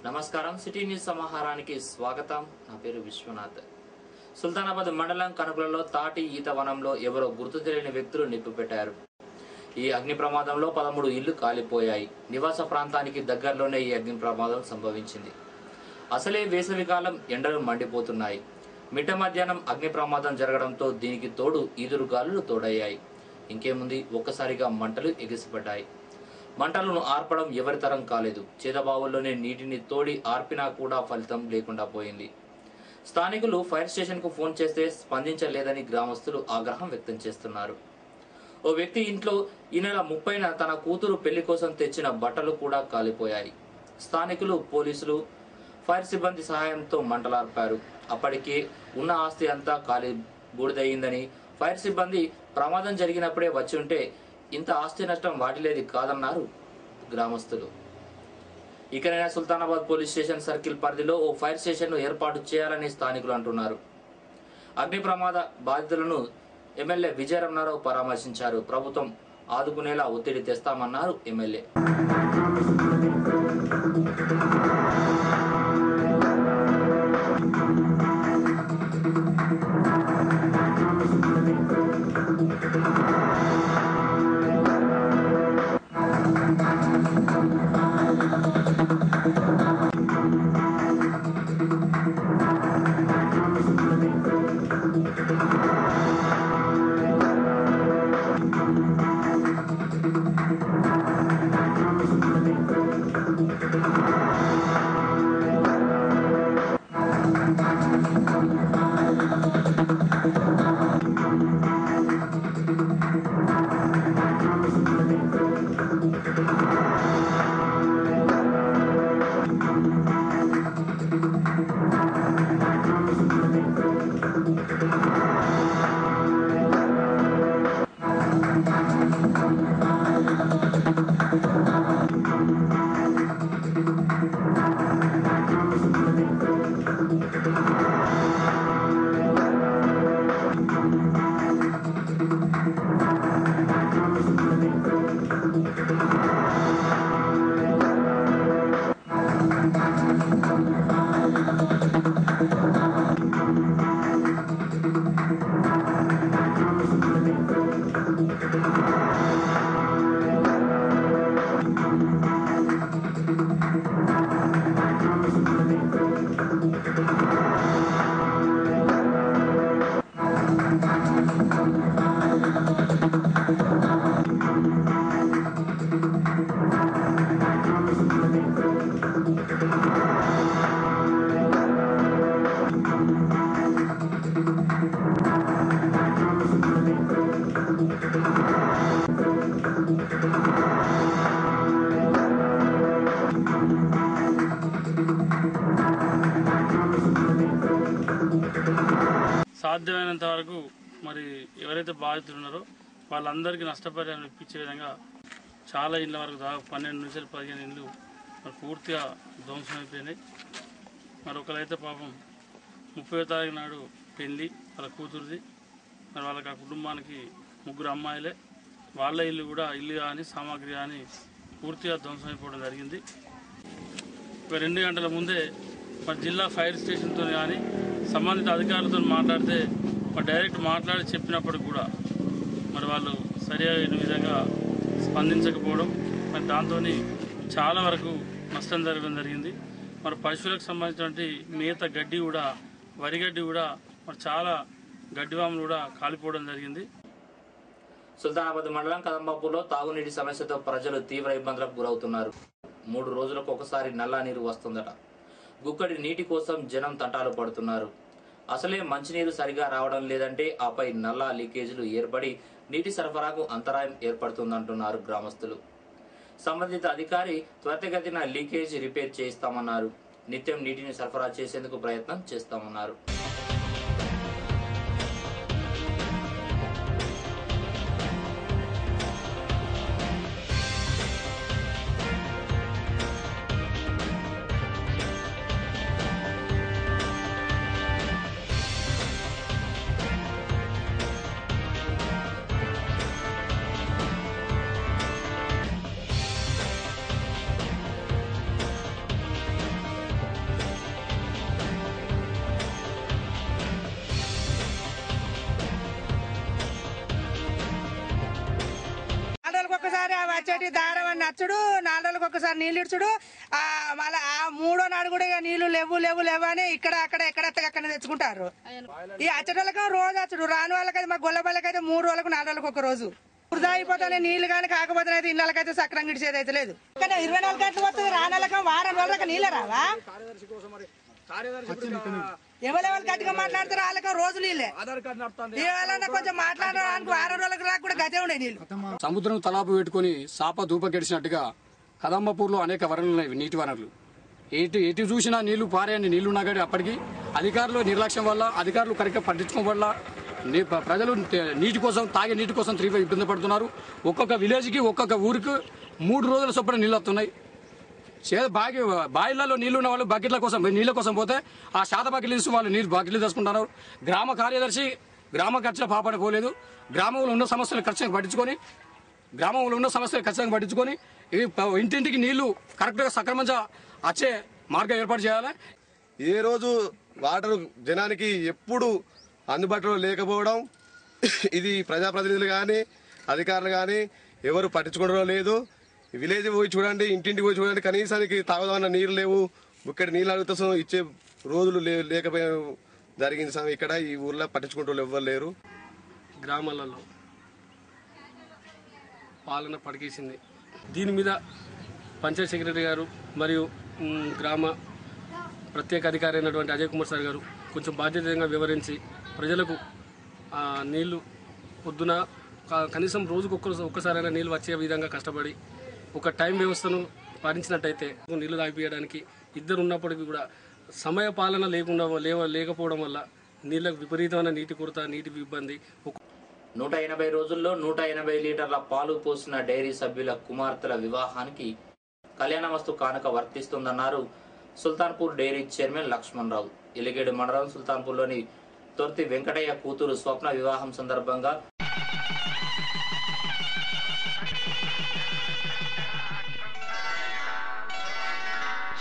నమస్కారం city news సమాహారానికి స్వాగతం. నా పేరు విశ్వనాథ్. సుల్తానాబాద్ మండలం కనుకులలో తాటి ఈత వనంలో ఎవరో గుర్తు తెలియని వ్యక్తులు నిప్పు పెట్టారు. ఈ అగ్ని ప్రమాదంలో 13 ఇళ్లు కాలిపోయాయి. నివాస ప్రాంతానికి దగ్గరలోనే ఈ అగ్ని ప్రమాదం సంభవించింది. అసలే వేసవికాలం, ఎండలు మండిపోతున్నాయి. మిట్ట మధ్యాహ్నం అగ్ని ప్రమాదం జరగడంతో దీనికి తోడు ఈదురు గాలులు తోడయ్యాయి. ఇంకేముంది, ఒక్కసారిగా మంటలు ఎగిసిపడ్డాయి. మంటలను ఆర్పడం ఎవరి తరం కాలేదు. చేదబావుల్లోనే నీటిని తోడి ఆర్పినా కూడా ఫలితం లేకుండా పోయింది. స్థానికులు ఫైర్ స్టేషన్ కు ఫోన్ చేస్తే స్పందించలేదని గ్రామస్తులు ఆగ్రహం వ్యక్తం చేస్తున్నారు. ఓ వ్యక్తి ఇంట్లో ఈ నెల 30న తన కూతురు పెళ్లి కోసం తెచ్చిన బట్టలు కూడా కాలిపోయాయి. స్థానికులు, పోలీసులు, ఫైర్ సిబ్బంది సహాయంతో మంటలార్పారు. అప్పటికే ఉన్న ఆస్తి అంతా కాలి బూడిదయ్యిందని, ఫైర్ సిబ్బంది ప్రమాదం జరిగినప్పుడే వచ్చి ఉంటే ఇంత ఆస్తి నష్టం వాటిలేది కాదన్నారు గ్రామస్తులు. ఇకనైనా సుల్తానాబాద్ పోలీస్ స్టేషన్ సర్కిల్ పరిధిలో ఓ ఫైర్ స్టేషన్ ను ఏర్పాటు చేయాలని స్థానికులు అంటున్నారు. అగ్ని ప్రమాద బాధితులను ఎమ్మెల్యే విజయరమణారావు పరామర్శించారు. ప్రభుత్వం ఆదుకునేలా ఒత్తిడి తెస్తామన్నారు ఎమ్మెల్యే. సాధ్యమైనంత వరకు మరి ఎవరైతే బాధితులు ఉన్నారో వాళ్ళందరికీ నష్టపరిహారం ఇప్పించే విధంగా చాలా ఇళ్ళ వరకు దాదాపు 12 నుంచి 15 ఇళ్ళు మరి పూర్తిగా ధ్వంసం అయిపోయినాయి. మరి ఒకరైతే పాపం 30వ తారీఖు నాడు పెళ్ళి వాళ్ళ కూతురుది. మరి వాళ్ళకి ఆ కుటుంబానికి 3 అమ్మాయిలే. వాళ్ళ ఇల్లు కూడా ఇల్లు కానీ సామాగ్రి కానీ పూర్తిగా ధ్వంసం అయిపోవడం జరిగింది. 2 గంటల ముందే మరి జిల్లా ఫైర్ స్టేషన్తో కానీ సంబంధిత అధికారులతో మాట్లాడితే మరి డైరెక్ట్ మాట్లాడి చెప్పినప్పటికి కూడా మరి వాళ్ళు సరైన విధంగా స్పందించకపోవడం, మరి దాంతో చాలా వరకు నష్టం జరగడం జరిగింది. మరి పశువులకు సంబంధించినటువంటి మేత గడ్డి కూడా, వరి గడ్డి కూడా, మరి చాలా గడ్డివాములు కూడా కాలిపోవడం జరిగింది. సుల్తానాబాద్ మండలం కదంబాపూర్లో తాగునీటి సమస్యతో ప్రజలు తీవ్ర ఇబ్బందులకు గురవుతున్నారు. 3 రోజులకు ఒకసారి నల్లా నీరు వస్తుందట. గుక్కడి నీటి కోసం జనం తంటాలు పడుతున్నారు. అసలే మంచినీరు సరిగా రావడం లేదంటే ఆపై నల్లా లీకేజీలు ఏర్పడి నీటి సరఫరాకు అంతరాయం ఏర్పడుతుందంటున్నారు గ్రామస్తులు. సంబంధిత అధికారి త్వరితగతిన లీకేజీ రిపేర్ చేయిస్తామన్నారు. నిత్యం నీటిని సరఫరా చేసేందుకు ప్రయత్నం చేస్తామన్నారు. ఒకసారి వచ్చేటి దారం అని నచ్చుడు, 4 రోజులకు ఒకసారి నీళ్ళు ఇచ్చుడు. మళ్ళీ ఆ 3వ నాడు కూడా ఇక నీళ్లు లేవు అని ఇక్కడ అక్కడ ఎక్కడ తెచ్చుకుంటారు. ఈ అచ్చటోళ్ళకి రోజు వచ్చుడు, రాని వాళ్ళకైతే మా గొల్లబల్లకైతే 3 రోజులకు 4 రోజులకు ఒక రోజు వృధా అయిపోతాయి నీళ్లు. కానీ కాకపోతే అయితే ఇళ్ళకైతే సక్రంగా ఇచ్చేది అయితే లేదు. కానీ 24 గంటలు వస్తుంది, రానోళ్ళకి వారం రోజులకు నీళ్ళు రావా? ఎవరెవరు గట్టిగా మాట్లాడతారు వాళ్ళకి రోజు నీళ్ళే. ఏమైనా కొంచెం మాట్లాడడానికి వారం రోజులకు రాక కూడా గతే ఉండే నీళ్లు. సముద్రం తలాపు పెట్టుకుని సాప దూపకెడిచినట్టుగా కదంబపూర్లో అనేక వనరులు ఉన్నాయి, నీటి వనరులు. ఎటు చూసినా నీళ్లు పారేయని నీళ్లు ఉన్నా కానీ అప్పటికి అధికారులు నిర్లక్ష్యం వల్ల, అధికారులు కరెక్ట్గా పట్టించుకోవడం వల్ల ప్రజలు నీటి కోసం, తాగే నీటి కోసం తీవ్ర ఇబ్బంది పడుతున్నారు. ఒక్కొక్క విలేజ్కి ఒక్కొక్క ఊరికి 3 రోజుల చొప్పున నీళ్ళు వస్తున్నాయి. బాయిలలో నీళ్లు ఉన్న వాళ్ళు బకెట్ల కోసం నీళ్ల కోసం పోతే ఆ శాత బకెట్లు తీసి వాళ్ళు నీళ్ళు బకెట్లు తీసుకుంటున్నారు. గ్రామ కార్యదర్శి గ్రామ ఖర్చుల పాపన పోలేదు. గ్రామంలో ఉన్న సమస్యలు ఖచ్చితంగా పట్టించుకొని ఇంటింటికి నీళ్లు కరెక్ట్గా సక్రమంగా వచ్చే మార్గం ఏర్పాటు చేయాలి. ఏ రోజు వాటర్ జనానికి ఎప్పుడు అందుబాటులో లేకపోవడం, ఇది ప్రజాప్రతినిధులు కానీ అధికారులు కానీ ఎవరు పట్టించుకోవడం లేదు. విలేజ్ పోయి చూడండి, ఇంటింటికి పోయి చూడండి, కనీసానికి తాగుదామన్న నీరు లేవు. ఇక్కడ నీళ్ళు అడుగుతాం ఇచ్చే రోజులు లేకపోయినా జరిగింది సార్. ఇక్కడ ఈ ఊర్లో పట్టించుకుంటూ ఎవ్వరు లేరు. గ్రామాలలో పాలన పడికేసింది. దీని మీద పంచాయత్ సెక్రటరీ గారు మరియు గ్రామ ప్రత్యేక అధికారి అయినటువంటి అజయ్ కుమార్ సార్ గారు కొంచెం బాధ్యతగా వివరించి ప్రజలకు నీళ్లు పొద్దున కనీసం రోజుకు ఒక్కసారైనా నీళ్ళు వచ్చే విధంగా కష్టపడి ఒక టైం వ్యవస్థను పాటించినట్టయితే నీళ్లు తాగిపోయడానికి ఇద్దరు ఉన్నప్పటికీ కూడా సమయ పాలన లేకపోవడం వల్ల నీళ్ళకు విపరీతమైన నీటి కొరత, నీటి ఇబ్బంది. 180 రోజుల్లో 180 లీటర్ల పాలు పోసిన డైరీ సభ్యుల కుమార్తెల వివాహానికి కళ్యాణ వస్తు కానుక వర్తిస్తుందన్నారు సుల్తాన్పూర్ డైరీ చైర్మన్ లక్ష్మణ్ రావు. ఇలిగేడు మండలం సుల్తాన్పూర్లోని తొర్తి వెంకటయ్య కూతురు స్వప్న వివాహం సందర్భంగా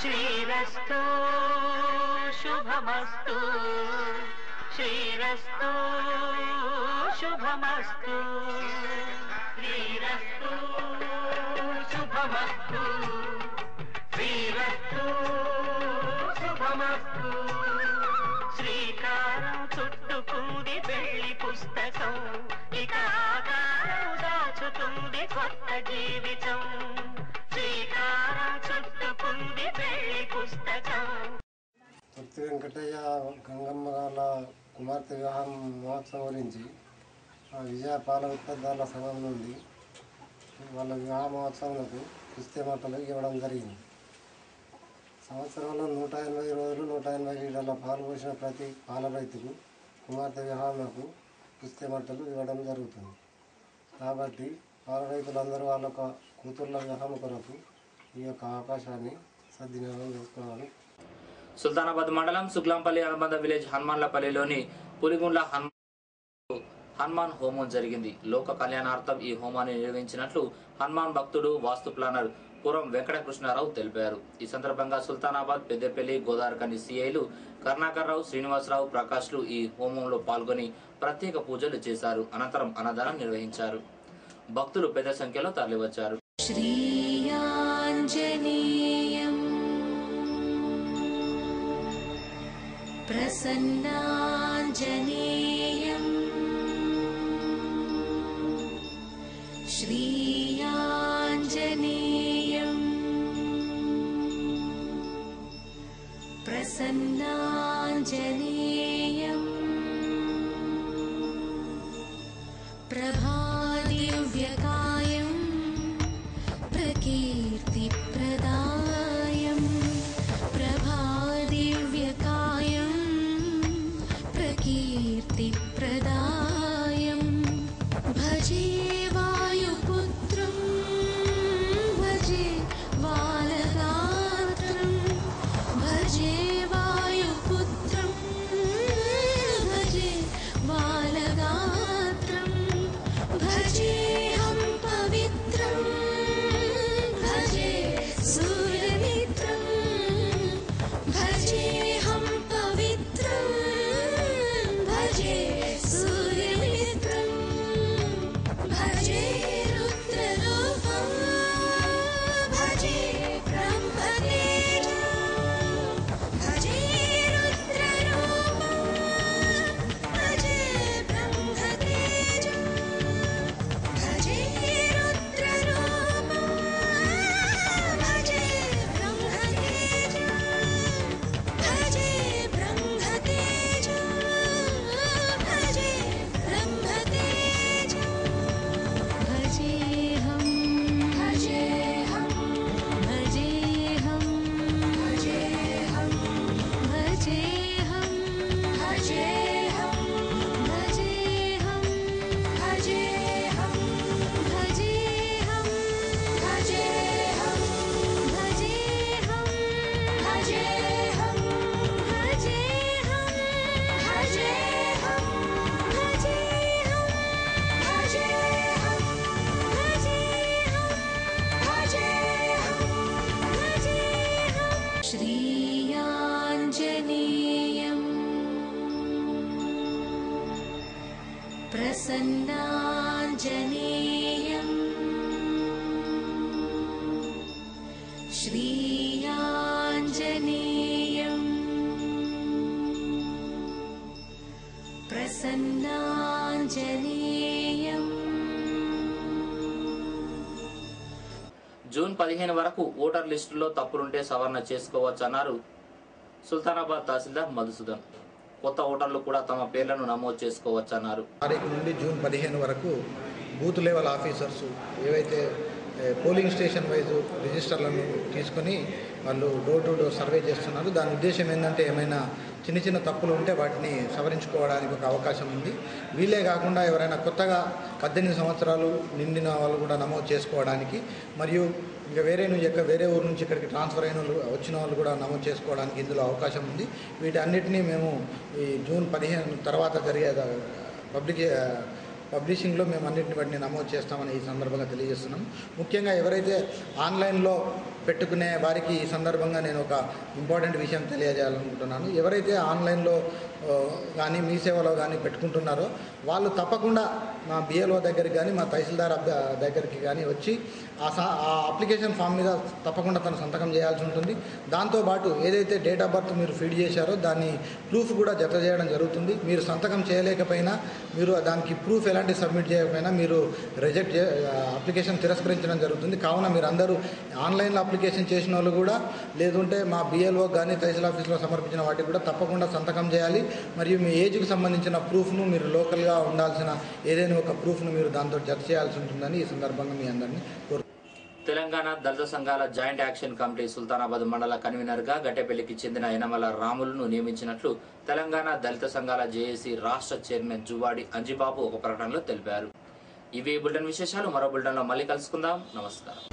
శ్రీరస్తు శుభమస్తు, శ్రీరస్తు శుభమస్తు, శ్రీరస్తు శుభమస్తు, శ్రీరస్తు శుభమస్తు. శ్రీకారం చుట్టుకుంది పెళ్లి పుస్తకం, ఇక ఆకారం దాచుతుంది కొత్త జీవితం. శ్రీకారం చుట్టుకుంది పెళ్లి పుస్తకం. తొర్తి వెంకటయ్య గంగమ్మ గారి కుమార్తె వివాహం మహోత్సవం గురించి విజయ పాల ఉత్పత్తుల సంఘం నుండి వాళ్ళ వివాహ మహోత్సవంకు పుస్తకమట్టలు ఇవ్వడం జరిగింది. సంవత్సరంలో 180 రోజులు 180 లీటర్ల పాలు పోసిన ప్రతి పాల రైతుకు కుమార్తె వివాహాలకు పుస్తకమట్టలు ఇవ్వడం జరుగుతుంది. కాబట్టి పాల రైతులందరూ వాళ్ళ కూతుర్ల వివాహం కొరకు ఈ యొక్క అవకాశాన్ని సద్వినియోగం చేసుకోవాలి. సుల్తానాబాద్ మండలం సుగ్లాంపల్లి అనుబంధ విలేజ్ హనుమాన్లపల్లిలోని పులిగుండ్ల హనుమాన్ హోమం జరిగింది. లోక కళ్యాణార్థం ఈ హోమాన్ని నిర్వహించినట్లు హనుమాన్ భక్తుడు వాస్తు ప్లానర్ పురం వెంకటకృష్ణారావు తెలిపారు. ఈ సందర్భంగా సుల్తానాబాద్, పెద్దపల్లి, గోదావరికని సిఐలు కరుణాకర్రావు, శ్రీనివాసరావు, ప్రకాష్లు ఈ హోమంలో పాల్గొని ప్రత్యేక పూజలు చేశారు. అనంతరం అన్నదానం నిర్వహించారు. భక్తులు పెద్ద సంఖ్యలో తరలివచ్చారు. ప్రసన్నాంజనేయం శ్రీయాంజనేయం ప్రసన్నాంజనేయం ప్రభాదివ్యకాయం ప్రకీర్తిప్రదాయం ప్రభాదివ్యకాయం ప్రకీర్తిప్రదాయం భజే వాయుపుత్రం భజే బాలగాత్రం భజే వాయుపుత్రం భజే బాలగాత్రం प्रसन्नाञ्जनेयम् श्रीयाञ्जनेयम् प्रसन्नाञ्जनेयम् జూన్ 15 వరకు ఓటర్ లిస్టులో తప్పులుంటే సవరణ చేసుకోవచ్చన్నారు సుల్తానాబాద్ తహసీల్దార్ మధుసూదన్. కొత్త ఓటర్లు కూడా తమ పేర్లను నమోదు చేసుకోవచ్చన్నారు. తారీఖు నుండి జూన్ 15 వరకు బూత్ లెవెల్ ఆఫీసర్స్ ఏవైతే పోలింగ్ స్టేషన్ వైజ్ రిజిస్టర్లను తీసుకొని వాళ్ళు డోర్ టు డోర్ సర్వే చేస్తున్నారు. దాని ఉద్దేశం ఏంటంటే ఏమైనా చిన్న చిన్న తప్పులు ఉంటే వాటిని సవరించుకోవడానికి ఒక అవకాశం ఉంది. వీళ్ళే కాకుండా ఎవరైనా కొత్తగా 18 సంవత్సరాలు నిండిన వాళ్ళు కూడా నమోదు చేసుకోవడానికి, మరియు ఇంకా వేరే ఊరు నుంచి ఇక్కడికి ట్రాన్స్ఫర్ అయిన వాళ్ళు వచ్చిన వాళ్ళు కూడా నమోదు చేసుకోవడానికి ఇందులో అవకాశం ఉంది. వీటన్నిటినీ మేము ఈ జూన్ 15 తర్వాత జరిగే పబ్లిషింగ్లో మేము అన్నింటిని వాటిని నమోదు చేస్తామని ఈ సందర్భంగా తెలియజేస్తున్నాం. ముఖ్యంగా ఎవరైతే ఆన్లైన్లో పెట్టుకునే వారికి ఈ సందర్భంగా నేను ఒక ఇంపార్టెంట్ విషయం తెలియజేయాలనుకుంటున్నాను. ఎవరైతే ఆన్లైన్లో కానీ మీ సేవలో కానీ పెట్టుకుంటున్నారో వాళ్ళు తప్పకుండా మా బిఎల్ఓ దగ్గరికి కానీ మా తహసీల్దార్ దగ్గరికి కానీ వచ్చి ఆ అప్లికేషన్ ఫామ్ మీద తప్పకుండా తన సంతకం చేయాల్సి ఉంటుంది. దాంతోపాటు ఏదైతే డేట్ ఆఫ్ బర్త్ మీరు ఫీడ్ చేశారో దాన్ని ప్రూఫ్ కూడా జత చేయడం జరుగుతుంది. మీరు సంతకం చేయలేకపోయినా, మీరు దానికి ప్రూఫ్ ఎలాంటి సబ్మిట్ చేయకపోయినా మీరు అప్లికేషన్ తిరస్కరించడం జరుగుతుంది. కావున మీరు అందరూ ఆన్లైన్లో అప్లికేషన్ చేసిన వాళ్ళు కూడా, లేదంటే మా బిఎల్ఓ కానీ తహసీల్ ఆఫీస్లో సమర్పించిన వాటికి కూడా తప్పకుండా సంతకం చేయాలి. మరియు మీ ఏజ్కి సంబంధించిన ప్రూఫ్ను, మీరు లోకల్గా ఉండాల్సిన ఏదైనా ఒక ప్రూఫ్ను మీరు దాంతో జత చేయాల్సి ఉంటుందని ఈ సందర్భంగా మీ అందరినీ తెలంగాణ దళిత సంఘాల జాయింట్ యాక్షన్ కమిటీ సుల్తానాబాద్ మండల కన్వీనర్గా గట్టెపల్లికి చెందిన యనమల రాములను నియమించినట్లు తెలంగాణ దళిత సంఘాల జేఏసీ రాష్ట్ర చైర్మన్ జువాడి అంజిబాబు ఒక ప్రకటనలో తెలిపారు. ఇవి బులెటిన్ విశేషాలు. మరో బులెటిన్లో మళ్ళీ కలుసుకుందాం. నమస్కారం.